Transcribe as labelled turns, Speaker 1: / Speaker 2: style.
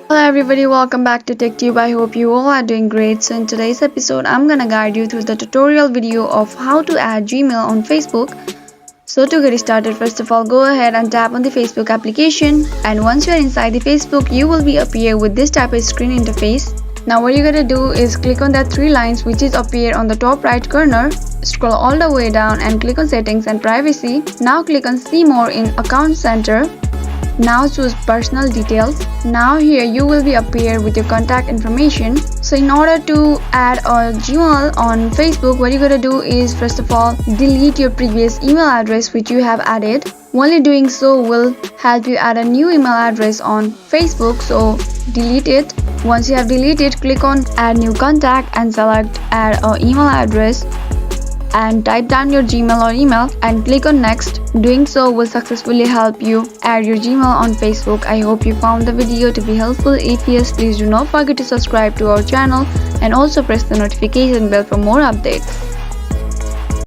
Speaker 1: Hello everybody, welcome back to TechTube. I hope you all are doing great. So in today's episode, I'm gonna guide you through the tutorial video of how to add Gmail on Facebook. So to get started, first of all, go ahead and tap on the Facebook application. And once you are inside the Facebook, you will be appear with this type of screen interface. Now what you're gonna do is click on that three lines which is appear on the top right corner. Scroll all the way down and click on settings and privacy. Now click on see more in account center. Now choose personal details. Now here you will be appear with your contact information. So in order to add a Gmail on Facebook, what you're gonna do is first of all delete your previous email address which you have added. Only doing so will help you add a new email address on Facebook. So delete it. Once you have deleted, click on add new contact and select add an email address and type down your Gmail or email and click on next. Doing so will successfully help you add your Gmail on Facebook. I hope you found the video to be helpful. If yes, please do not forget to subscribe to our channel and also press the notification bell for more updates.